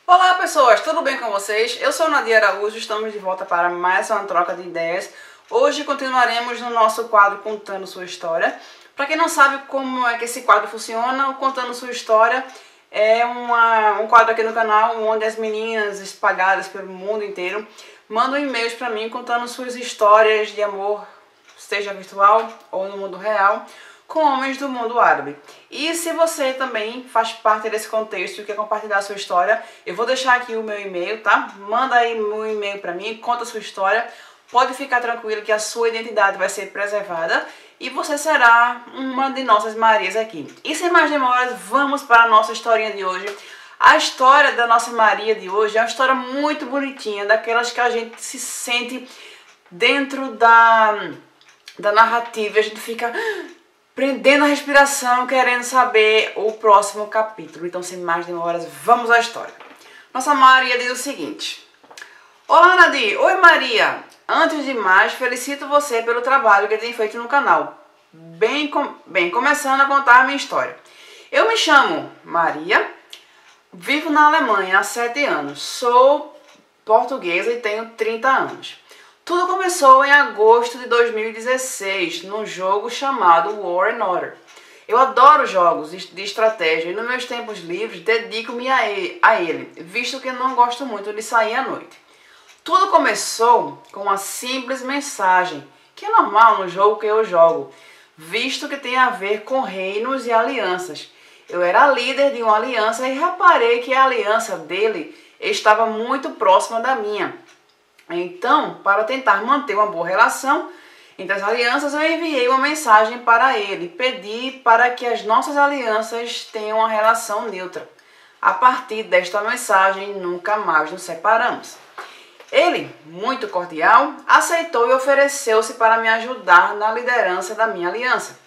Olá pessoas, tudo bem com vocês? Eu sou Nadia Araújo, estamos de volta para mais uma troca de ideias. Hoje continuaremos no nosso quadro Contando Sua História. Para quem não sabe como é que esse quadro funciona, o Contando Sua História é um quadro aqui no canal onde as meninas espalhadas pelo mundo inteiro mandam e-mails para mim contando suas histórias de amor, seja virtual ou no mundo real, com homens do mundo árabe. E se você também faz parte desse contexto e quer compartilhar a sua história, eu vou deixar aqui o meu e-mail, tá? Manda aí um e-mail pra mim, conta a sua história. Pode ficar tranquilo que a sua identidade vai ser preservada e você será uma de nossas Marias aqui. E sem mais demoras, vamos para a nossa historinha de hoje. A história da nossa Maria de hoje é uma história muito bonitinha, daquelas que a gente se sente dentro da narrativa, a gente fica prendendo a respiração, querendo saber o próximo capítulo. Então, sem mais demoras, vamos à história. Nossa Maria diz o seguinte: Olá, Nadir. Oi, Maria. Antes de mais, felicito você pelo trabalho que tem feito no canal. Bem, começando a contar a minha história. Eu me chamo Maria, vivo na Alemanha há 7 anos. Sou portuguesa e tenho 30 anos. Tudo começou em agosto de 2016, num jogo chamado War and Order. Eu adoro jogos de estratégia e nos meus tempos livres dedico-me a ele, visto que não gosto muito de sair à noite. Tudo começou com uma simples mensagem, que é normal no jogo que eu jogo, visto que tem a ver com reinos e alianças. Eu era líder de uma aliança e reparei que a aliança dele estava muito próxima da minha. Então, para tentar manter uma boa relação entre as alianças, eu enviei uma mensagem para ele. Pedi para que as nossas alianças tenham uma relação neutra. A partir desta mensagem, nunca mais nos separamos. Ele, muito cordial, aceitou e ofereceu-se para me ajudar na liderança da minha aliança.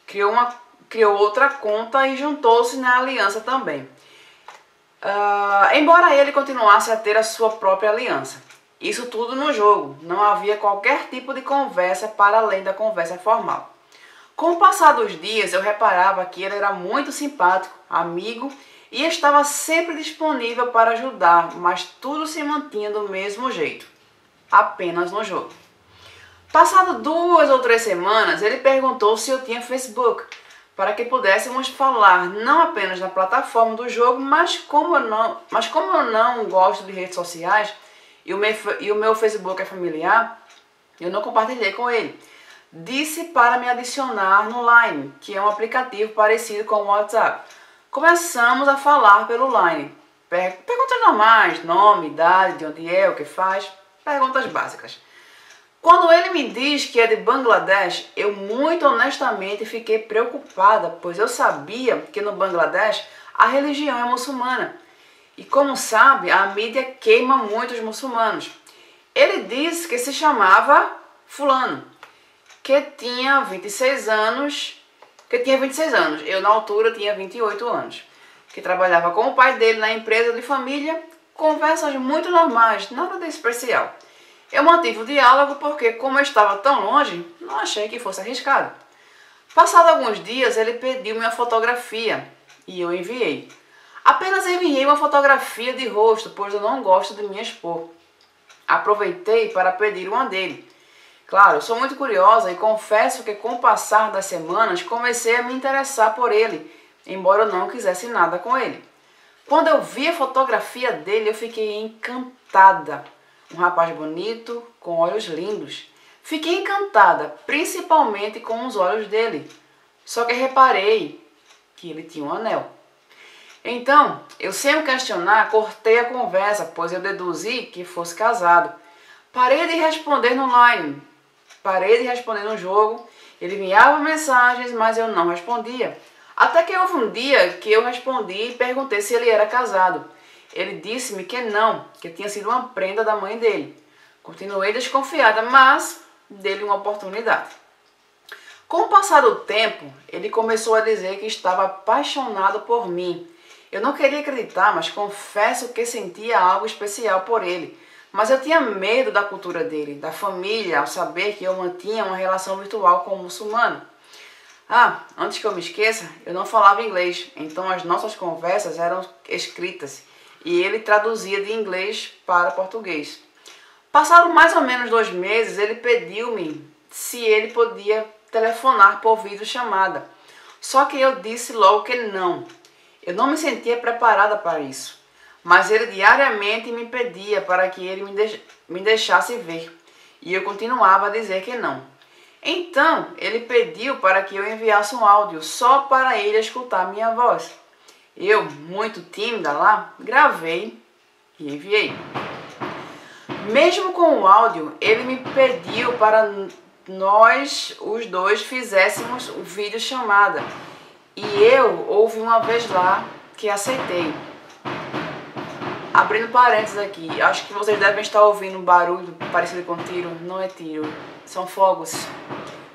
Criou outra conta e juntou-se na aliança também. Embora ele continuasse a ter a sua própria aliança. Isso tudo no jogo, não havia qualquer tipo de conversa para além da conversa formal. Com o passar dos dias, eu reparava que ele era muito simpático, amigo e estava sempre disponível para ajudar, mas tudo se mantinha do mesmo jeito, apenas no jogo. Passado 2 ou 3 semanas, ele perguntou se eu tinha Facebook, para que pudéssemos falar não apenas na plataforma do jogo, mas como eu não gosto de redes sociais, e o meu Facebook é familiar, eu não compartilhei com ele. Disse para me adicionar no Line, que é um aplicativo parecido com o WhatsApp. Começamos a falar pelo Line. Perguntas normais, nome, idade, de onde é, o que faz, perguntas básicas. Quando ele me diz que é de Bangladesh, eu muito honestamente fiquei preocupada, pois eu sabia que no Bangladesh a religião é muçulmana. E como sabe, a mídia queima muitos muçulmanos. Ele disse que se chamava fulano, que tinha 26 anos, eu na altura tinha 28 anos, que trabalhava com o pai dele na empresa de família, conversas muito normais, nada de especial. Eu mantive o diálogo porque, como eu estava tão longe, não achei que fosse arriscado. Passado alguns dias, ele pediu minha fotografia e eu enviei. Apenas enviei uma fotografia de rosto, pois eu não gosto de me expor. Aproveitei para pedir uma dele. Claro, sou muito curiosa e confesso que com o passar das semanas comecei a me interessar por ele, embora eu não quisesse nada com ele. Quando eu vi a fotografia dele, eu fiquei encantada. Um rapaz bonito, com olhos lindos. Fiquei encantada, principalmente com os olhos dele. Só que reparei que ele tinha um anel. Então, eu sem o questionar, cortei a conversa, pois eu deduzi que fosse casado. Parei de responder no Line, parei de responder no jogo, ele enviava mensagens, mas eu não respondia. Até que houve um dia que eu respondi e perguntei se ele era casado. Ele disse-me que não, que tinha sido uma prenda da mãe dele. Continuei desconfiada, mas dei-lhe uma oportunidade. Com o passar do tempo, ele começou a dizer que estava apaixonado por mim. Eu não queria acreditar, mas confesso que sentia algo especial por ele. Mas eu tinha medo da cultura dele, da família, ao saber que eu mantinha uma relação virtual com um muçulmano. Antes que eu me esqueça, eu não falava inglês, então as nossas conversas eram escritas. e ele traduzia de inglês para português. Passado mais ou menos 2 meses, ele pediu-me se ele podia telefonar por videochamada. Só que eu disse logo que não. Eu não me sentia preparada para isso. Mas ele diariamente me pedia para que ele me deixasse ver. E eu continuava a dizer que não. Então, ele pediu para que eu enviasse um áudio só para ele escutar minha voz. Eu, muito tímida lá, gravei e enviei. Mesmo com o áudio, ele me pediu para nós, os dois, fizéssemos o vídeo chamada. E eu ouvi uma vez lá que aceitei. Abrindo parênteses aqui, acho que vocês devem estar ouvindo um barulho parecido com tiro. Não é tiro, são fogos.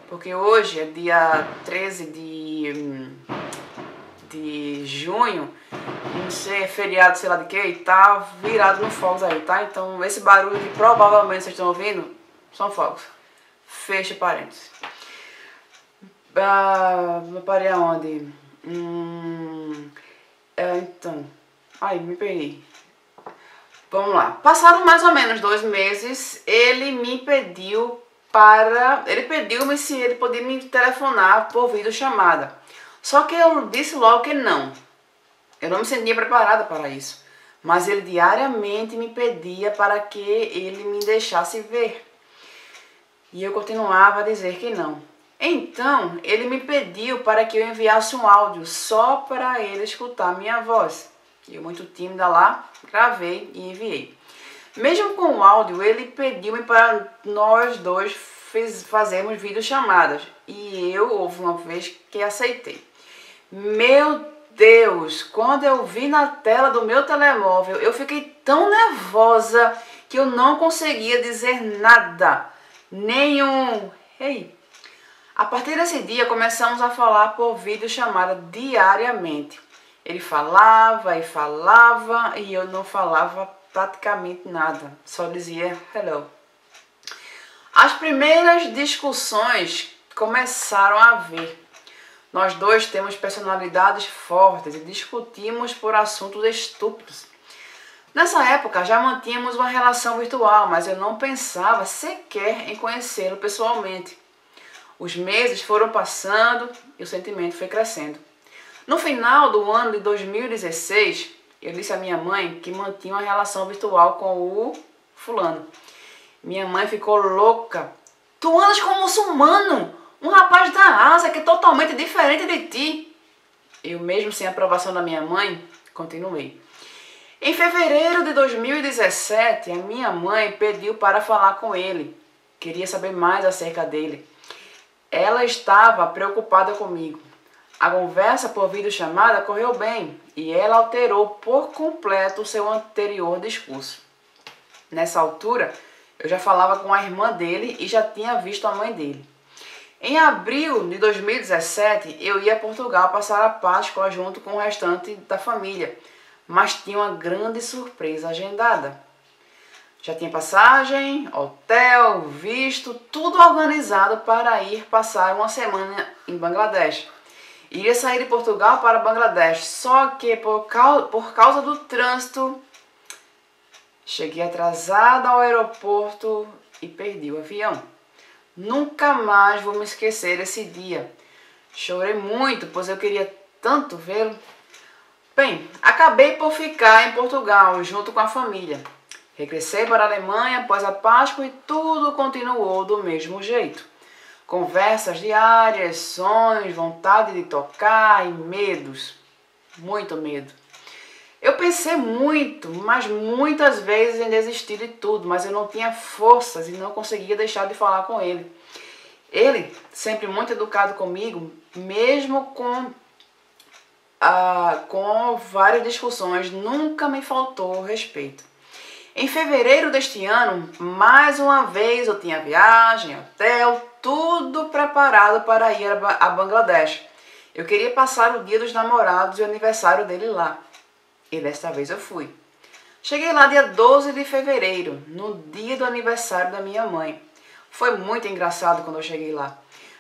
Porque hoje é dia 13 de junho, não sei, é feriado, sei lá de que, e tá virado no fogos aí, tá? Então esse barulho que provavelmente vocês estão ouvindo são fogos. Fecha parênteses. Eu parei aonde? Então, ai, me perdi. Vamos lá. Passaram mais ou menos 2 meses, ele pediu-me se ele podia me telefonar por videochamada. Só que eu disse logo que não. Eu não me sentia preparada para isso. Mas ele diariamente me pedia para que ele me deixasse ver. E eu continuava a dizer que não. Então, ele me pediu para que eu enviasse um áudio só para ele escutar minha voz. Eu, muito tímida lá, gravei e enviei. Mesmo com o áudio, ele pediu-me para nós dois fazermos videochamadas. E eu, houve uma vez que aceitei. Meu Deus, quando eu vi na tela do meu telemóvel, eu fiquei tão nervosa que eu não conseguia dizer nada. Nenhum "Ei". A partir desse dia, começamos a falar por videochamada diariamente. Ele falava e falava e eu não falava praticamente nada. Só dizia hello. As primeiras discussões começaram a haver. Nós dois temos personalidades fortes e discutimos por assuntos estúpidos. Nessa época já mantínhamos uma relação virtual, mas eu não pensava sequer em conhecê-lo pessoalmente. Os meses foram passando e o sentimento foi crescendo. No final do ano de 2016, eu disse à minha mãe que mantinha uma relação virtual com o fulano. Minha mãe ficou louca. Tu andas com um muçulmano, um rapaz da Ásia que é totalmente diferente de ti. Eu, mesmo sem a aprovação da minha mãe, continuei. Em fevereiro de 2017, a minha mãe pediu para falar com ele. Queria saber mais acerca dele. Ela estava preocupada comigo. A conversa por videochamada correu bem e ela alterou por completo o seu anterior discurso. Nessa altura, eu já falava com a irmã dele e já tinha visto a mãe dele. Em abril de 2017, eu ia a Portugal passar a Páscoa junto com o restante da família, mas tinha uma grande surpresa agendada. Já tinha passagem, hotel, visto, tudo organizado para ir passar uma semana em Bangladesh. Iria sair de Portugal para Bangladesh, só que por causa do trânsito, cheguei atrasada ao aeroporto e perdi o avião. Nunca mais vou me esquecer desse dia. Chorei muito, pois eu queria tanto vê-lo. Bem, acabei por ficar em Portugal junto com a família. Regressei para a Alemanha após a Páscoa e tudo continuou do mesmo jeito. Conversas diárias, sonhos, vontade de tocar e medos. Muito medo. Eu pensei muito, mas muitas vezes em desistir de tudo, mas eu não tinha forças e não conseguia deixar de falar com ele. Ele, sempre muito educado comigo, mesmo com várias discussões, nunca me faltou respeito. Em fevereiro deste ano, mais uma vez eu tinha viagem, hotel, tudo preparado para ir a Bangladesh. Eu queria passar o dia dos namorados e o aniversário dele lá. E desta vez eu fui. Cheguei lá dia 12 de fevereiro, no dia do aniversário da minha mãe. Foi muito engraçado quando eu cheguei lá.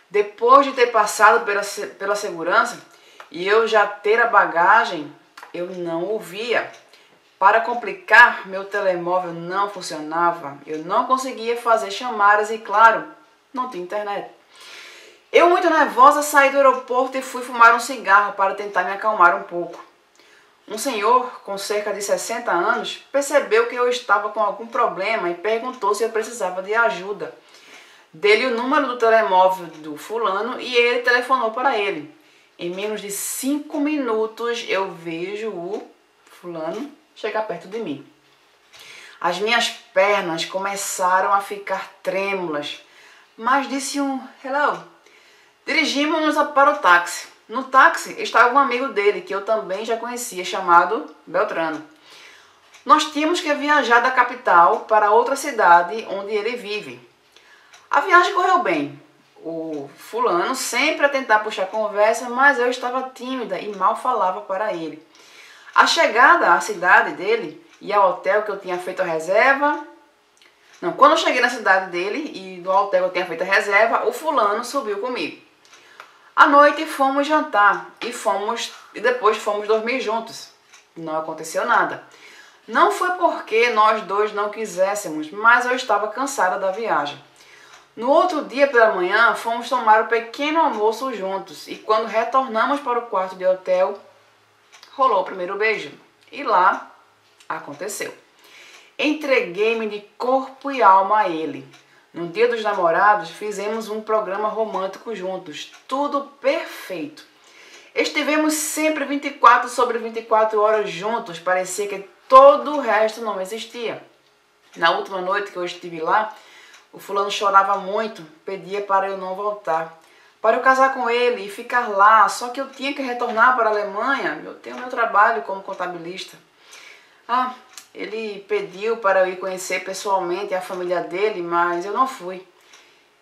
Depois de ter passado pela segurança e eu já ter a bagagem, eu não o via. Para complicar, meu telemóvel não funcionava, eu não conseguia fazer chamadas e, claro, não tinha internet. Eu, muito nervosa, saí do aeroporto e fui fumar um cigarro para tentar me acalmar um pouco. Um senhor com cerca de 60 anos percebeu que eu estava com algum problema e perguntou se eu precisava de ajuda. Dei-lhe o número do telemóvel do fulano e ele telefonou para ele. Em menos de 5 minutos eu vejo o fulano chegar perto de mim. As minhas pernas começaram a ficar trêmulas, mas disse um hello. Dirigimos-nos para o táxi. No táxi estava um amigo dele, que eu também já conhecia, chamado Beltrano. Nós tínhamos que viajar da capital para outra cidade onde ele vive. A viagem correu bem. O fulano sempre a tentar puxar conversa, mas eu estava tímida e mal falava para ele. A chegada à cidade dele e ao hotel que eu tinha feito a reserva... Não, quando eu cheguei na cidade dele e no hotel que eu tinha feito a reserva, o fulano subiu comigo. À noite fomos jantar e depois fomos dormir juntos. Não aconteceu nada. Não foi porque nós dois não quiséssemos, mas eu estava cansada da viagem. No outro dia pela manhã, fomos tomar um pequeno almoço juntos e quando retornamos para o quarto de hotel, rolou o primeiro beijo. E lá aconteceu. Entreguei-me de corpo e alma a ele. No dia dos namorados, fizemos um programa romântico juntos. Tudo perfeito. Estivemos sempre 24 sobre 24 horas juntos. Parecia que todo o resto não existia. Na última noite que eu estive lá, o fulano chorava muito, pedia para eu não voltar. Para eu casar com ele e ficar lá, só que eu tinha que retornar para a Alemanha. Eu tenho meu trabalho como contabilista. Ele pediu para eu ir conhecer pessoalmente a família dele, mas eu não fui.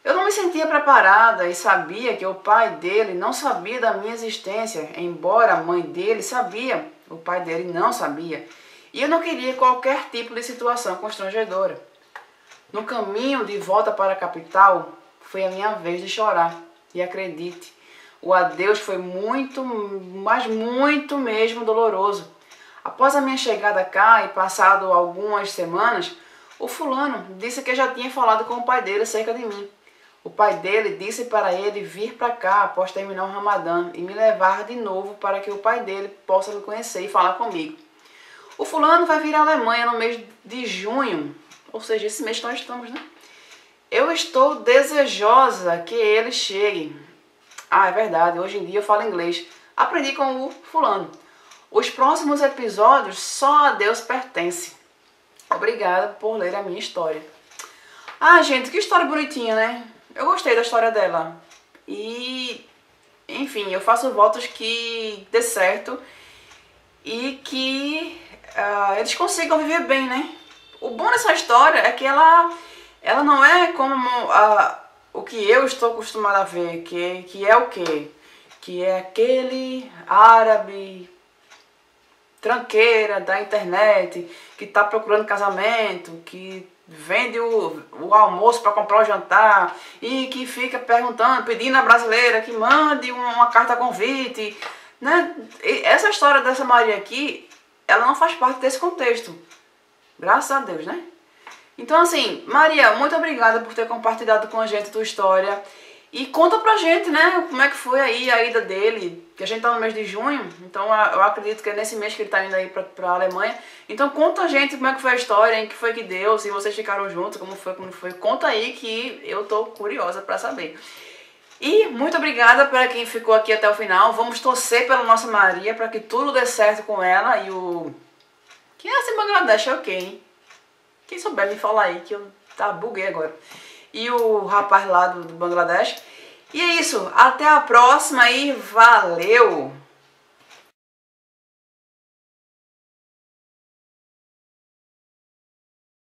Eu não me sentia preparada e sabia que o pai dele não sabia da minha existência, embora a mãe dele sabia, o pai dele não sabia. E eu não queria qualquer tipo de situação constrangedora. No caminho de volta para a capital, foi a minha vez de chorar. E acredite, o adeus foi muito, mas muito mesmo doloroso. Após a minha chegada cá e passado algumas semanas, o fulano disse que já tinha falado com o pai dele acerca de mim. O pai dele disse para ele vir para cá após terminar o Ramadã e me levar de novo para que o pai dele possa me conhecer e falar comigo. O fulano vai vir à Alemanha no mês de junho, ou seja, esse mês que nós estamos, né? Eu estou desejosa que ele chegue. É verdade, hoje em dia eu falo inglês. Aprendi com o fulano. Os próximos episódios só a Deus pertence. Obrigada por ler a minha história. Gente, que história bonitinha, né? Eu gostei da história dela. E, enfim, eu faço votos que dê certo e que eles consigam viver bem, né? O bom dessa história é que ela não é como o que eu estou acostumada a ver, que é o quê? Que é aquele árabe tranqueira da internet, que está procurando casamento, que vende o almoço para comprar o jantar e que fica perguntando, pedindo à brasileira que mande uma carta convite, né? E essa história dessa Maria aqui, ela não faz parte desse contexto. Graças a Deus, né? Então, assim, Maria, muito obrigada por ter compartilhado com a gente a tua história. E conta pra gente, né, como é que foi aí a ida dele, que a gente tá no mês de junho, então eu acredito que é nesse mês que ele tá indo aí pra Alemanha. Então conta a gente como é que foi a história, em que foi que deu, se vocês ficaram juntos, como foi. Conta aí que eu tô curiosa pra saber. E muito obrigada para quem ficou aqui até o final. Vamos torcer pela nossa Maria, para que tudo dê certo com ela e o... Quem é esse Bangladesh? É o quê, hein? Quem souber me falar aí, que eu buguei agora. E o rapaz lá do Bangladesh. E é isso, até a próxima e valeu!